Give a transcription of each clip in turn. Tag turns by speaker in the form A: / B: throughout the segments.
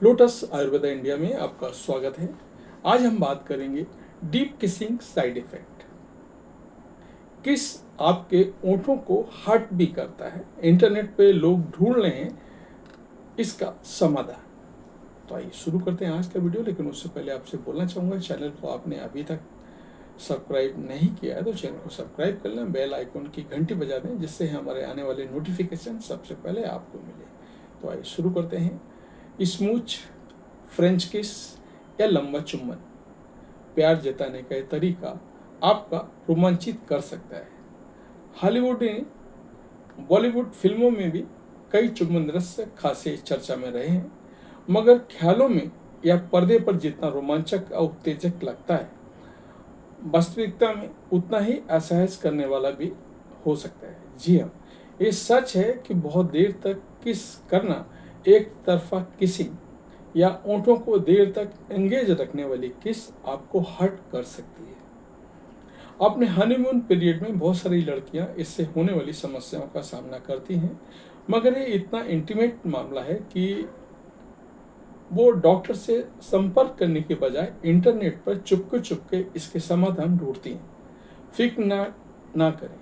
A: Lotus Ayurveda India में आपका स्वागत है। आज हम बात करेंगे डीप किसिंग साइड इफेक्ट। किस आपके ओंठों को हर्ट भी करता है। इंटरनेट पे लोग ढूंढ रहे हैं इसका समाधान। तो आइए शुरू करते हैं आज का वीडियो। लेकिन उससे पहले आपसे बोलना चाहूँगा, चैनल को आपने अभी तक सब्सक्राइब नहीं किया है तो चैनल को सब्सक्राइब कर लें, बेल आइकन की घंटी बजा दें जिससे हमारे आने वाले नोटिफिकेशन सबसे पहले आपको मिले। तो आइए शुरू करते हैं। स्मूच, फ्रेंच किस या लंबा चुम्बन प्यार जताने का तरीका आपका रोमांचित कर सकता है। हॉलीवुड ने बॉलीवुड फिल्मों में भी कई चुम्बन दृश्य खासे चर्चा में रहे हैं, मगर ख्यालों में या पर्दे पर जितना रोमांचक और उत्तेजक लगता है, वास्तविकता में उतना ही असहज करने वाला भी हो सकता है। जी हाँ, ये सच है कि बहुत देर तक किस करना, एक तरफा किसिंग या ओंठों को देर तक एंगेज रखने वाली किस आपको हर्ट कर सकती है। अपने हनीमून पीरियड में बहुत सारी लड़कियां इससे होने वाली समस्याओं का सामना करती हैं, मगर ये इतना इंटीमेट मामला है कि वो डॉक्टर से संपर्क करने के बजाय इंटरनेट पर चुपके चुपके इसके समाधान ढूंढती हैं। फिक्र ना करें,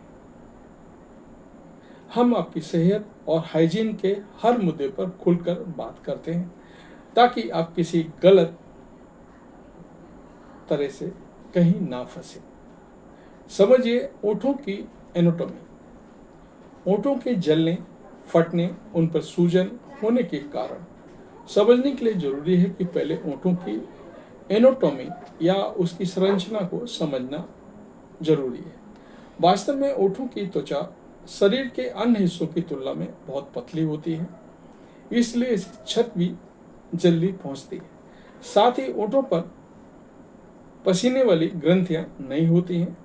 A: हम आपकी सेहत और हाइजीन के हर मुद्दे पर खुलकर बात करते हैं ताकि आप किसी गलत तरह से कहीं ना फंसे। समझिए ओंठों की एनाटॉमी। ओंठों के जलने, फटने, उन पर सूजन होने के कारण समझने के लिए जरूरी है कि पहले ओंठों की एनाटॉमी या उसकी संरचना को समझना जरूरी है। वास्तव में ओंठों की त्वचा शरीर के अन्य हिस्सों की तुलना में बहुत पतली होती है, इसलिए इसकी छत भी जल्दी पहुंचती है। साथ ही ओंठों पर पसीने वाली ग्रंथियां नहीं होती हैं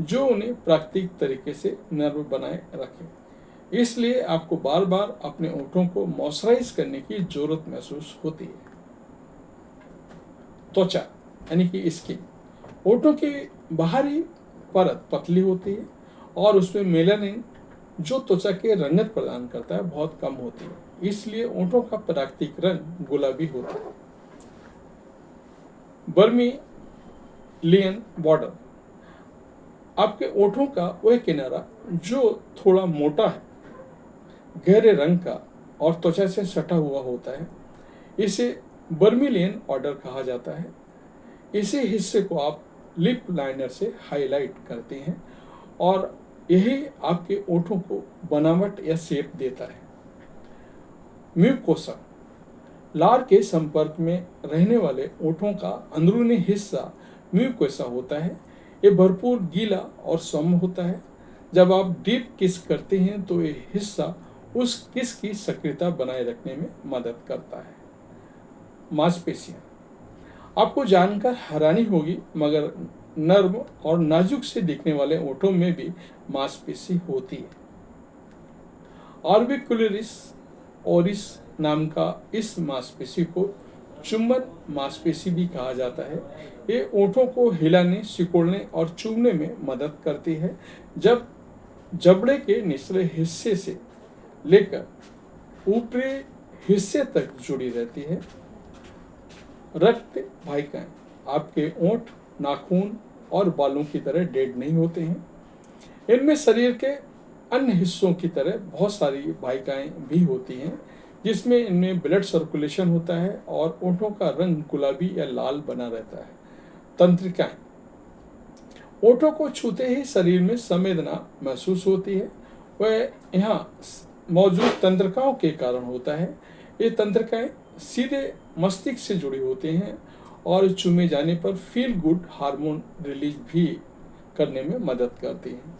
A: जो उन्हें प्राकृतिक तरीके से नर्व बनाए रखें। इसलिए आपको बार बार अपने ओंठों को मॉइस्चराइज करने की जरूरत महसूस होती है। त्वचा यानी कि स्किन। ओंठों की बाहरी परत पतली होती है और उसमें मेलानिन जो त्वचा के रंगत प्रदान करता है बहुत कम होती है, इसलिए ओंठों का प्राकृतिक रंग गुलाबी होता है। बर्मिलियन बॉर्डर। आपके ओंठों का वह किनारा जो थोड़ा मोटा है, गहरे रंग का और त्वचा से सटा हुआ होता है, इसे बर्मिलियन ऑर्डर कहा जाता है। इसी हिस्से को आप लिप लाइनर से हाईलाइट करते हैं और यही आपके ओंठों को बनावट या शेप देता है। म्यूकोसा। लार के संपर्क में रहने वाले ओंठों का अंदरूनी हिस्सा म्यूकोसा होता है। ये भरपूर गीला और सौम्य होता है। जब आप डीप किस करते हैं तो ये हिस्सा उस किस की सक्रियता बनाए रखने में मदद करता है। मांसपेशियां। आपको जानकर हैरानी होगी, मगर नर्म और नाजुक से दिखने वाले ओंठों में भी मांसपेशी होती है। ऑर्बिकुलरिस ओरिस नाम का इस मांसपेशी को चुंबन मांसपेशी भी कहा जाता है। ये ओंठों को हिलाने, सिकोड़ने और चूमने में मदद करती है। जब जबड़े के निचले हिस्से से लेकर ऊपरी हिस्से तक जुड़ी रहती है। रक्त वाहिकाएं। आपके ओंठ नाखून और बालों की तरह डेड नहीं होते हैं। इनमें शरीर के अन्य हिस्सों की तरह बहुत सारी वाहिकाएं भी होती हैं, जिसमें इनमें ब्लड सर्कुलेशन होता है और ओंठों का रंग गुलाबी या लाल बना रहता है। तंत्रिकाएं। ओंठों को छूते ही शरीर में संवेदना महसूस होती है। वह यहाँ मौजूद तंत्रिकाओं के कारण होता है। ये तंत्रिकाएं सीधे मस्तिष्क से जुड़ी होती हैं और चूमे जाने पर फील गुड हार्मोन रिलीज भी करने में मदद करती हैं।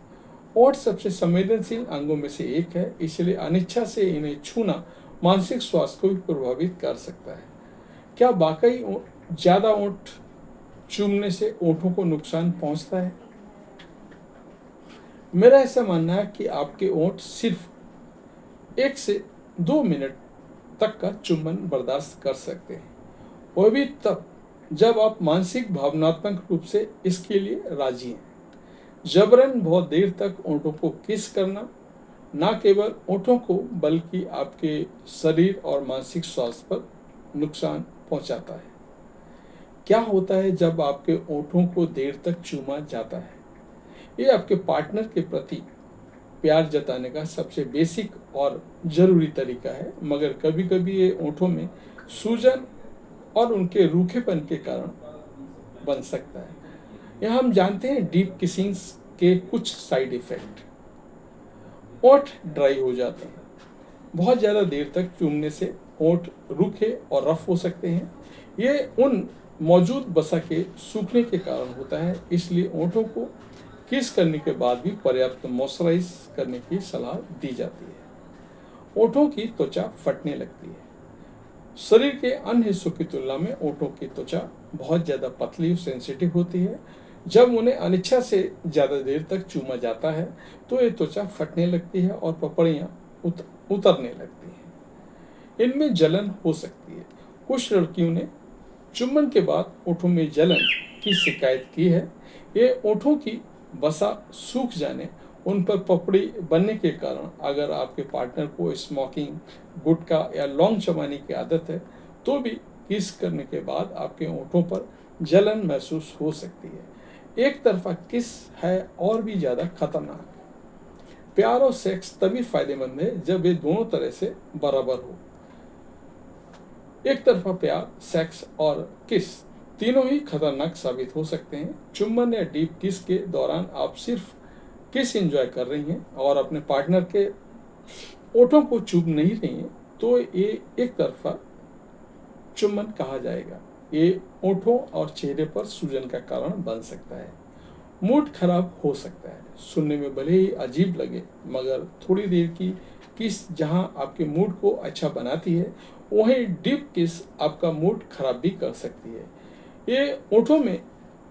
A: ओंठ सबसे संवेदनशील अंगों में से एक है, इसलिए अनिच्छा से इन्हें छूना मानसिक स्वास्थ्य को भी प्रभावित कर सकता है। क्या वाकई ज्यादा ओंठ चूमने से ओंठों को नुकसान पहुंचता है? मेरा ऐसा मानना है कि आपके ओंठ सिर्फ 1 से 2 मिनट तक का चुंबन बर्दाश्त कर सकते हैं, वह भी तब जब आप मानसिक भावनात्मक रूप से इसके लिए राजी हैं। जबरन बहुत देर तक ओंठों को किस करना न केवल ओंठों को बल्कि आपके शरीर और मानसिक स्वास्थ्य पर नुकसान पहुंचाता है। क्या होता है जब आपके ओठों को देर तक चूमा जाता है? ये आपके पार्टनर के प्रति प्यार जताने का सबसे बेसिक और ज़रूरी तरीका है, मगर कभी कभी ये ओठों में सूजन और उनके रूखेपन के कारण बन सकता है। यह हम जानते हैं डीप किसिंग के कुछ साइड इफ़ेक्ट। ओठ ड्राई हो जाते हैं। बहुत ज़्यादा देर तक चूमने से ओठ रूखे और रफ हो सकते हैं। ये उन मौजूद वसा के सूखने के कारण होता है, इसलिए ओठों को किस करने के बाद भी पर्याप्त मॉइस्चराइज करने की सलाह दी जाती है। ओठों की त्वचा फटने लगती है। शरीर के अन्य हिस्सों की तुलना में ओठों की त्वचा बहुत ज़्यादा पतली और सेंसिटिव होती है। जब उन्हें अनिच्छा से ज़्यादा देर तक चूमा जाता है तो ये त्वचा फटने लगती है और पपड़ियाँ उतरने लगती हैं। इनमें जलन हो सकती है। कुछ लड़कियों ने चुम्बन के बाद ओठों में जलन की शिकायत की है। ये ओठों की वसा सूख जाने, उन पर पपड़ी बनने के कारण, अगर आपके पार्टनर को स्मोकिंग, गुटखा या लौंग चबाने की आदत है तो भी किस करने के बाद आपके ओठों पर जलन महसूस हो सकती है। एक तरफा किस है और भी ज़्यादा खतरनाक। प्यार और सेक्स तभी फायदेमंद है जब ये दोनों तरह से बराबर हो। एक तरफा प्यार, सेक्स और किस तीनों ही खतरनाक साबित हो सकते हैं। चुम्बन या डीप किस के दौरान आप सिर्फ किस एंजॉय कर रही हैं और अपने पार्टनर के ओठों को चूम नहीं रही हैं तो ये एक तरफा चुम्बन कहा जाएगा। ये ओठों और चेहरे पर सूजन का कारण बन सकता है। मूड खराब हो सकता है। सुनने में भले ही अजीब लगे, मगर थोड़ी देर की किस जहां आपके मूड को अच्छा बनाती है, वहीं डीप किस आपका मूड खराब भी कर सकती है। ये ओठों में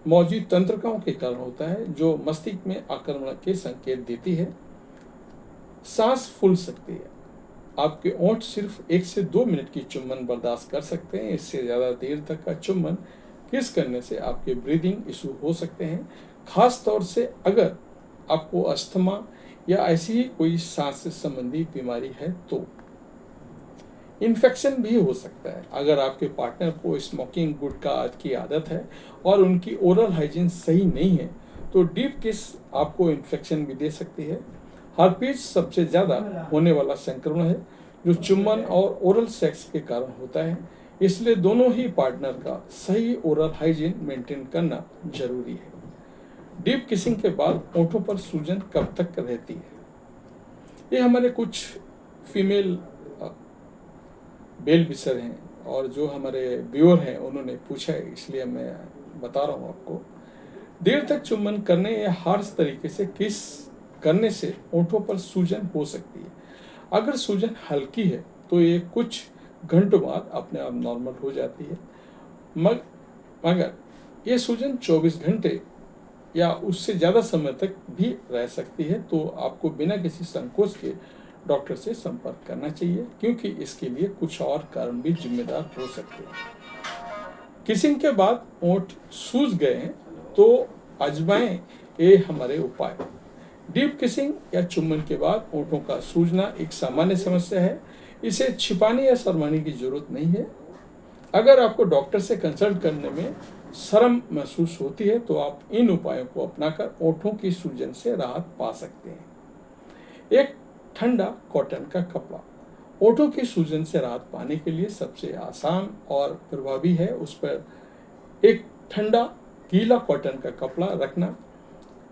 A: मौजूद तंत्रिकाओं के कारण होता है जो मस्तिष्क में आक्रमण के संकेत देती है। सांस फूल सकती है। आपके ओंठ सिर्फ 1 से 2 मिनट की चुम्बन बर्दाश्त कर सकते हैं। इससे ज़्यादा देर तक का चुम्बन किस करने से आपके ब्रीदिंग इशू हो सकते हैं, खास तौर से अगर आपको अस्थमा या ऐसी ही कोई सांस से संबंधी बीमारी है तो। इन्फेक्शन भी हो सकता है। अगर आपके पार्टनर को स्मोकिंग, गुटखा आदि की आदत है और उनकी ओरल हाइजीन सही नहीं है तो डीप किस आपको इन्फेक्शन भी दे सकती है। हर्पीज सबसे ज़्यादा होने वाला संक्रमण है जो चुम्बन और ओरल सेक्स के कारण होता है, इसलिए दोनों ही पार्टनर का सही ओरल हाइजीन मेंटेन करना जरूरी है। डीप किसिंग के बाद ओठों पर सूजन कब तक रहती है? ये हमारे कुछ फीमेल बेल विसर हैं और जो हमारे व्यूअर हैं उन्होंने पूछा है, इसलिए मैं बता रहा हूँ आपको। देर तक चुम्बन करने या हार्श तरीके से किस करने से ओठों पर सूजन हो सकती है। अगर सूजन हल्की है तो ये कुछ घंटों बाद अपने आप नॉर्मल हो जाती है, मगर ये सूजन 24 घंटे या उससे ज़्यादा समय तक भी रह सकती है, तो आपको बिना किसी संकोच के डॉक्टर से संपर्क करना चाहिए, क्योंकि इसके लिए कुछ और कारण भी जिम्मेदार हो सकते हैं। किसिंग के बाद ओंठ सूज गए हैं तो आजमाएं ये हमारे उपाय। डीप किसिंग या चुम्बन के बाद ओंठों का सूजना एक सामान्य समस्या है। इसे छिपाने या शर्माने की जरूरत नहीं है। अगर आपको डॉक्टर से कंसल्ट करने में शर्म महसूस होती है तो आप इन उपायों को अपनाकर ओंठों की सूजन से राहत पा सकते हैं। एक ठंडा कॉटन का कपड़ा ओठों की सूजन से राहत पाने के लिए सबसे आसान और प्रभावी है। उस पर एक ठंडा गीला कॉटन का कपड़ा रखना,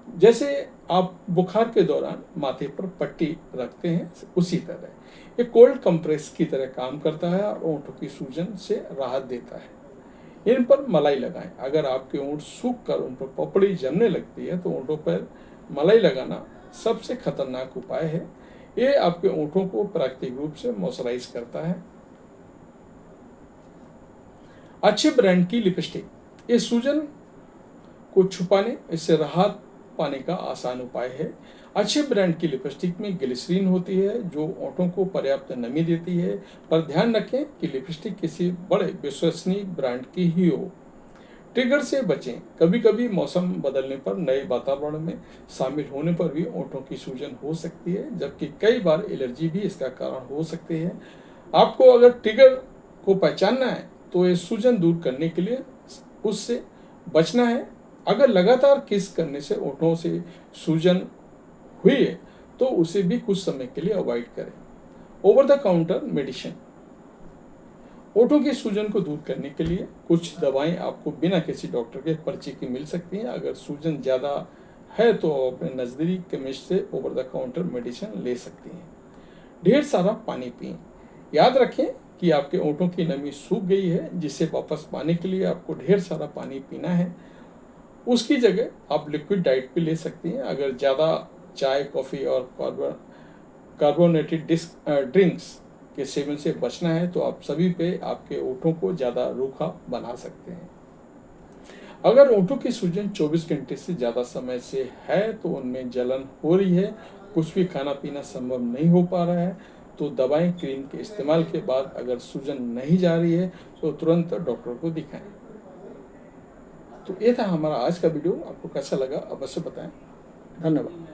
A: जैसे आप बुखार के दौरान माथे पर पट्टी रखते हैं उसी तरह। ये कोल्ड कंप्रेस की तरह काम करता है और ओठों की सूजन से राहत देता है। इन पर मलाई लगाएं। अगर आपके ओंठ सूख कर उन पर पपड़ी जमने लगती है तो ओंठों पर मलाई लगाना सबसे खतरनाक उपाय है। ये आपके ओंठों को प्राकृतिक रूप से मॉइस्चराइज करता है। अच्छे ब्रांड की लिपस्टिक, ये सूजन को छुपाने, इससे राहत पाने का आसान उपाय है। अच्छे ब्रांड की लिपस्टिक में ग्लिसरीन होती है जो ओंठों को पर्याप्त नमी देती है, पर ध्यान रखें कि लिपस्टिक किसी बड़े विश्वसनीय ब्रांड की ही हो। ट्रिगर से बचें। कभी कभी मौसम बदलने पर, नए वातावरण में शामिल होने पर भी ओंठों की सूजन हो सकती है, जबकि कई बार एलर्जी भी इसका कारण हो सकती है। आपको अगर ट्रिगर को पहचानना है तो ये सूजन दूर करने के लिए उससे बचना है। अगर लगातार किस करने से ओठों से सूजन हुई है तो उसे भी कुछ समय के लिए अवॉइड करें। ओवर द काउंटर मेडिसिन, ओठों की सूजन को दूर करने के लिए कुछ दवाएं आपको बिना किसी डॉक्टर के पर्ची की मिल सकती हैं। अगर सूजन ज़्यादा है तो अपने नज़दीकी केमिस्ट से ओवर द काउंटर मेडिसिन ले सकती हैं। ढेर सारा पानी पिएं। याद रखें कि आपके ओठों की नमी सूख गई है, जिसे वापस पाने के लिए आपको ढेर सारा पानी पीना है। उसकी जगह आप लिक्विड डाइट भी ले सकती हैं। अगर ज़्यादा चाय, कॉफ़ी और कार्बोनेटेड ड्रिंक्स के सेवन से बचना है तो आप सभी पे आपके ओठों को ज़्यादा रूखा बना सकते हैं। अगर ओठों की सूजन 24 घंटे से ज़्यादा समय से है तो उनमें जलन हो रही है, कुछ भी खाना पीना संभव नहीं हो पा रहा है, तो दवाएं, क्रीम के इस्तेमाल के बाद अगर सूजन नहीं जा रही है तो तुरंत डॉक्टर को दिखाएं। तो ये था हमारा आज का वीडियो। आपको कैसा लगा अवश्य बताएं। धन्यवाद।